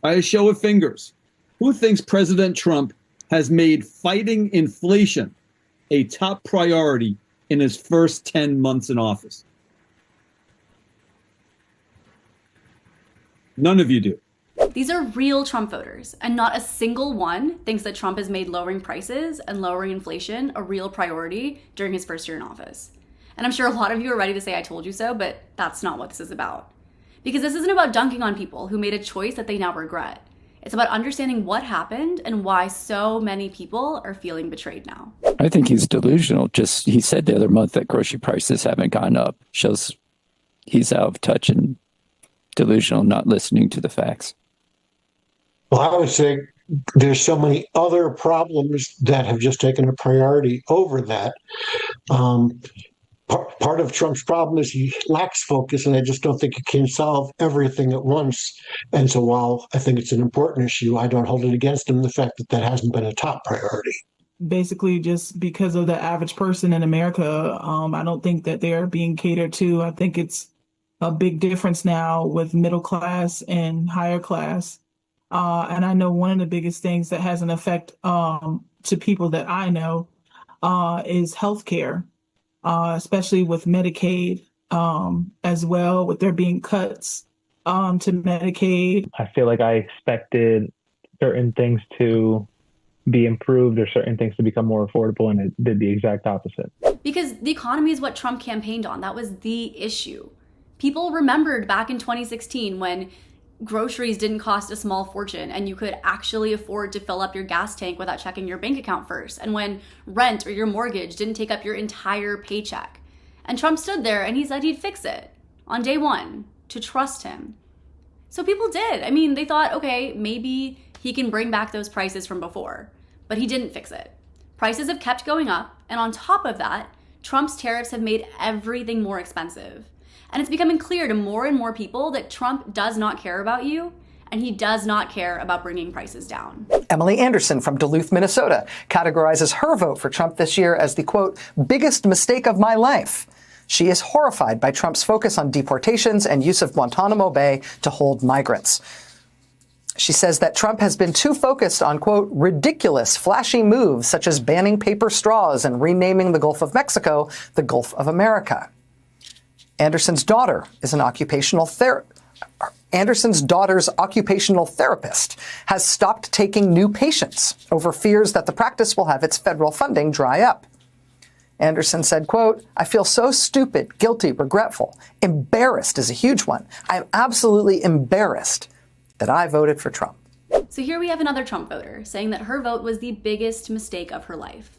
By a show of fingers, who thinks President Trump has made fighting inflation a top priority in his first 10 months in office? None of you do. These are real Trump voters, and not a single one thinks that Trump has made lowering prices and lowering inflation a real priority during his first year in office. And I'm sure a lot of you are ready to say I told you so, but that's not what this is about. Because this isn't about dunking on people who made a choice that they now regret. It's about understanding what happened and why so many people are feeling betrayed now. I think he's delusional. He said the other month that grocery prices haven't gone up. Shows he's out of touch and delusional, not listening to the facts. Well, I would say there's so many other problems that have just taken a priority over that. Part of Trump's problem is he lacks focus, and I just don't think he can solve everything at once. And so while I think it's an important issue, I don't hold it against him, the fact that that hasn't been a top priority. Basically, just because of the average person in America, I don't think that they're being catered to. I think it's a big difference now with middle class and higher class. And I know one of the biggest things that has an effect to people that I know is healthcare, especially with Medicaid as well, with there being cuts to Medicaid. I feel like I expected certain things to be improved or certain things to become more affordable, and it did the exact opposite. Because the economy is what Trump campaigned on. That was the issue. People remembered back in 2016 when groceries didn't cost a small fortune and you could actually afford to fill up your gas tank without checking your bank account first, and when rent or your mortgage didn't take up your entire paycheck. And Trump stood there and he said he'd fix it on day one, to trust him. So people did. I mean, they thought, okay, maybe he can bring back those prices from before, but he didn't fix it. Prices have kept going up, and on top of that, Trump's tariffs have made everything more expensive. And it's becoming clear to more and more people that Trump does not care about you, and he does not care about bringing prices down. Emily Anderson from Duluth, Minnesota, categorizes her vote for Trump this year as the, quote, biggest mistake of my life. She is horrified by Trump's focus on deportations and use of Guantanamo Bay to hold migrants. She says that Trump has been too focused on, quote, ridiculous, flashy moves such as banning paper straws and renaming the Gulf of Mexico the Gulf of America. Anderson's daughter's occupational therapist has stopped taking new patients over fears that the practice will have its federal funding dry up. Anderson said, quote, I feel so stupid, guilty, regretful. Embarrassed is a huge one. I'm absolutely embarrassed that I voted for Trump. So here we have another Trump voter saying that her vote was the biggest mistake of her life.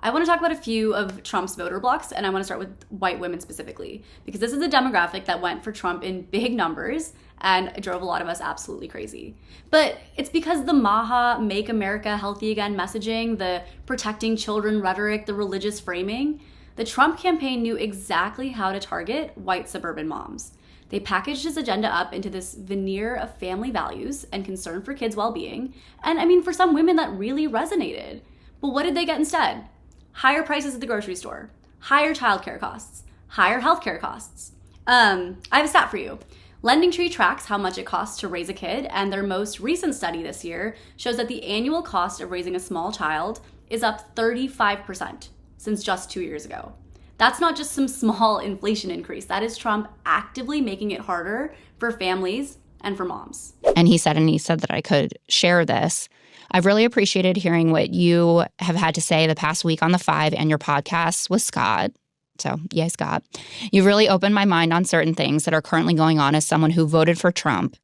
I want to talk about a few of Trump's voter blocks, and I want to start with white women specifically, because this is a demographic that went for Trump in big numbers and drove a lot of us absolutely crazy. But it's because the MAHA, Make America Healthy Again messaging, the protecting children rhetoric, the religious framing, the Trump campaign knew exactly how to target white suburban moms. They packaged his agenda up into this veneer of family values and concern for kids' well-being. And I mean, for some women that really resonated. But what did they get instead? Higher prices at the grocery store, higher childcare costs, higher healthcare costs. I have a stat for you. LendingTree tracks how much it costs to raise a kid, and their most recent study this year shows that the annual cost of raising a small child is up 35% since just 2 years ago. That's not just some small inflation increase. That is Trump actively making it harder for families and for moms. And he said that I could share this. I've really appreciated hearing what you have had to say the past week on The Five and your podcast with Scott. So, yay, Scott. You've really opened my mind on certain things that are currently going on as someone who voted for Trump.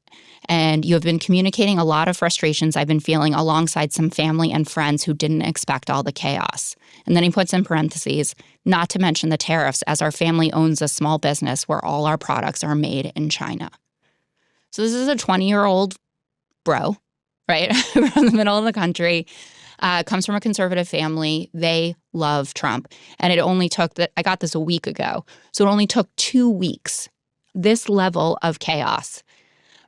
And you have been communicating a lot of frustrations I've been feeling alongside some family and friends who didn't expect all the chaos. And then he puts in parentheses, not to mention the tariffs, as our family owns a small business where all our products are made in China. So this is a 20-year-old bro, right, from the middle of the country, comes from a conservative family. They love Trump. And it only took, I got this a week ago, so it only took 2 weeks, this level of chaos,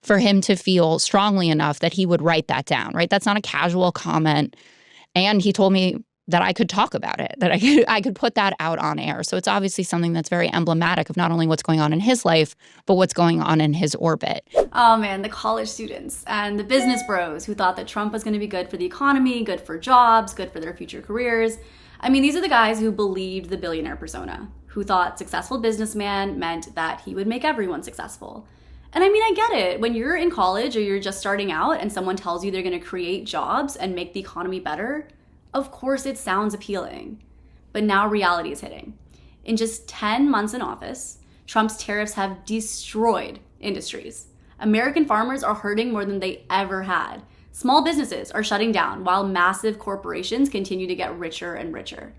for him to feel strongly enough that he would write that down, right? That's not a casual comment. And he told me that I could talk about it, that I could put that out on air. So it's obviously something that's very emblematic of not only what's going on in his life, but what's going on in his orbit. Oh man, the college students and the business bros who thought that Trump was going to be good for the economy, good for jobs, good for their future careers. I mean, these are the guys who believed the billionaire persona, who thought successful businessman meant that he would make everyone successful. And I mean, I get it. When you're in college or you're just starting out and someone tells you they're going to create jobs and make the economy better, of course it sounds appealing. But now reality is hitting. In just 10 months in office, Trump's tariffs have destroyed industries. American farmers are hurting more than they ever had. Small businesses are shutting down while massive corporations continue to get richer and richer.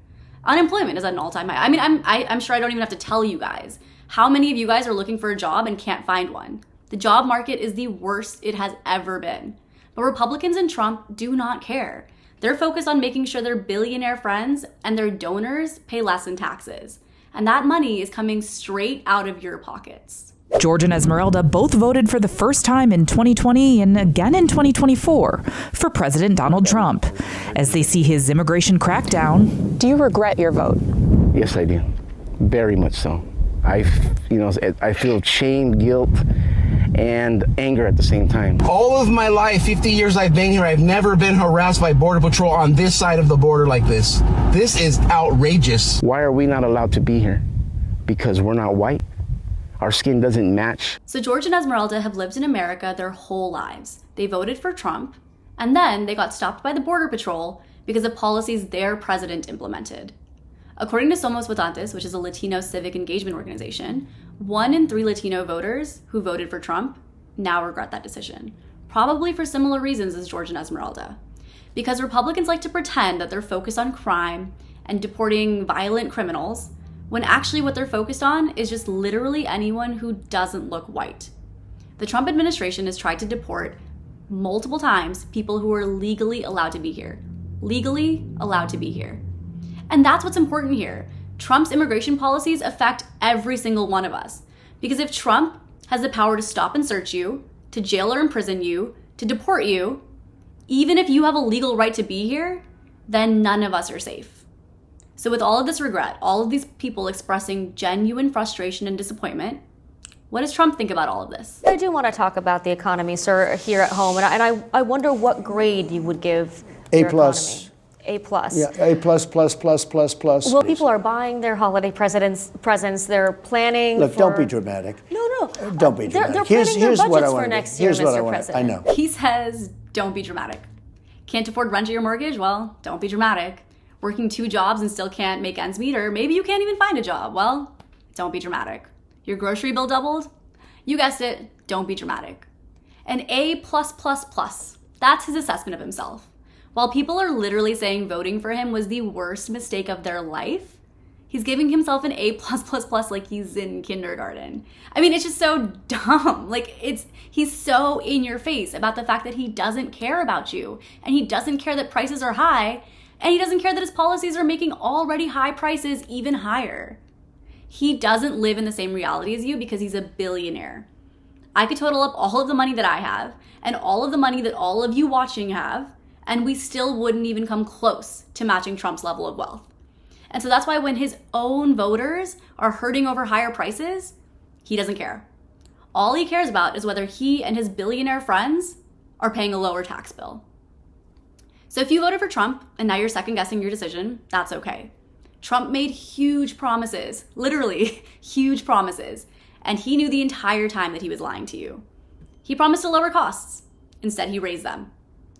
Unemployment is at an all-time high. I mean, I'm sure I don't even have to tell you guys. How many of you guys are looking for a job and can't find one? The job market is the worst it has ever been. But Republicans and Trump do not care. They're focused on making sure their billionaire friends and their donors pay less in taxes. And that money is coming straight out of your pockets. George and Esmeralda both voted for the first time in 2020 and again in 2024 for President Donald Trump. As they see his immigration crackdown. Do you regret your vote? Yes, I do. Very much so. I feel shame, guilt, and anger at the same time. All of my life, 50 years I've been here, I've never been harassed by Border Patrol on this side of the border like this. This is outrageous. Why are we not allowed to be here? Because we're not white? Our skin doesn't match. So George and Esmeralda have lived in America their whole lives. They voted for Trump, and then they got stopped by the Border Patrol because of policies their president implemented. According to Somos Votantes, which is a Latino civic engagement organization, 1 in 3 Latino voters who voted for Trump now regret that decision, probably for similar reasons as George and Esmeralda. Because Republicans like to pretend that they're focused on crime and deporting violent criminals, when actually what they're focused on is just literally anyone who doesn't look white. The Trump administration has tried to deport multiple times people who are legally allowed to be here. Legally allowed to be here. And that's what's important here. Trump's immigration policies affect every single one of us. Because if Trump has the power to stop and search you, to jail or imprison you, to deport you, even if you have a legal right to be here, then none of us are safe. So with all of this regret, all of these people expressing genuine frustration and disappointment, what does Trump think about all of this? I do want to talk about the economy, sir, here at home. And I wonder what grade you would give A+. your economy. A+. Yeah, A++++++. Well, people are buying their holiday presents. They're planning. Look, don't be dramatic. No. Don't be dramatic. They're planning their budgets for next year, Mr. President. I know. He says, don't be dramatic. Can't afford rent or your mortgage? Well, don't be dramatic. Working 2 jobs and still can't make ends meet, or maybe you can't even find a job. Well, don't be dramatic. Your grocery bill doubled? You guessed it, don't be dramatic. An A+++. That's his assessment of himself. While people are literally saying voting for him was the worst mistake of their life, he's giving himself an A+++ like he's in kindergarten. I mean, it's just so dumb. He's so in your face about the fact that he doesn't care about you, and he doesn't care that prices are high, and he doesn't care that his policies are making already high prices even higher. He doesn't live in the same reality as you because he's a billionaire. I could total up all of the money that I have and all of the money that all of you watching have, and we still wouldn't even come close to matching Trump's level of wealth. And so that's why when his own voters are hurting over higher prices, he doesn't care. All he cares about is whether he and his billionaire friends are paying a lower tax bill. So if you voted for Trump and now you're second guessing your decision, that's okay. Trump made huge promises, literally huge promises, and he knew the entire time that he was lying to you. He promised to lower costs. Instead, he raised them.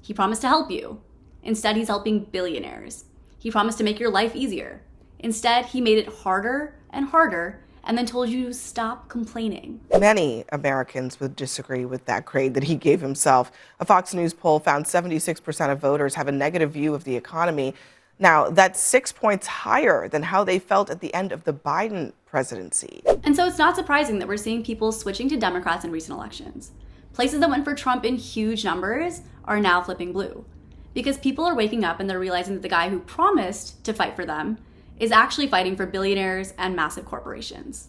He promised to help you. Instead, he's helping billionaires. He promised to make your life easier. Instead, he made it harder and harder and then told you to stop complaining. Many Americans would disagree with that grade that he gave himself. A Fox News poll found 76% of voters have a negative view of the economy. Now, that's 6 points higher than how they felt at the end of the Biden presidency. And so it's not surprising that we're seeing people switching to Democrats in recent elections. Places that went for Trump in huge numbers are now flipping blue. Because people are waking up and they're realizing that the guy who promised to fight for them is actually fighting for billionaires and massive corporations.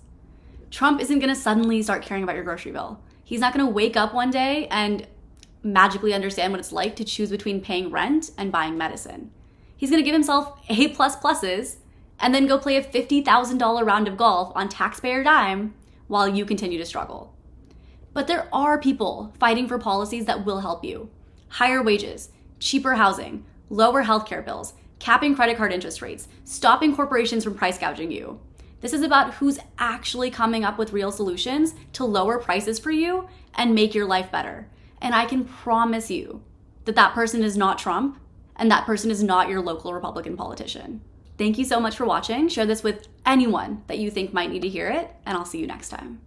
Trump isn't going to suddenly start caring about your grocery bill. He's not going to wake up one day and magically understand what it's like to choose between paying rent and buying medicine. He's going to give himself A++s and then go play a $50,000 round of golf on taxpayer dime while you continue to struggle. But there are people fighting for policies that will help you. Higher wages, cheaper housing, lower healthcare bills, capping credit card interest rates, stopping corporations from price gouging you. This is about who's actually coming up with real solutions to lower prices for you and make your life better. And I can promise you that that person is not Trump and that person is not your local Republican politician. Thank you so much for watching. Share this with anyone that you think might need to hear it, and I'll see you next time.